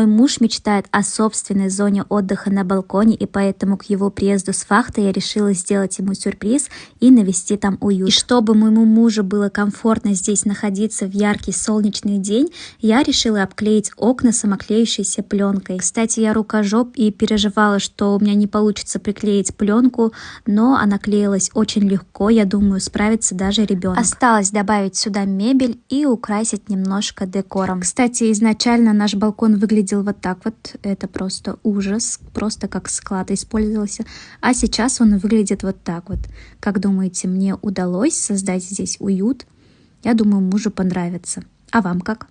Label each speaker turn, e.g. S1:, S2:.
S1: Мой муж мечтает о собственной зоне отдыха на балконе, и поэтому к его приезду с вахты я решила сделать ему сюрприз и навести там уют. И чтобы моему мужу было комфортно здесь находиться в яркий солнечный день, я решила обклеить окна самоклеющейся пленкой. Кстати, я рукожоп и переживала, что у меня не получится приклеить пленку, но она клеилась очень легко, я думаю, справится даже ребенок. Осталось добавить сюда мебель и украсить немножко декором. Кстати, изначально наш балкон выглядел вот так вот, это просто ужас, просто как склад использовался, а сейчас он выглядит вот так вот. Как думаете, мне удалось создать здесь уют? Я думаю, мужу понравится. А вам как?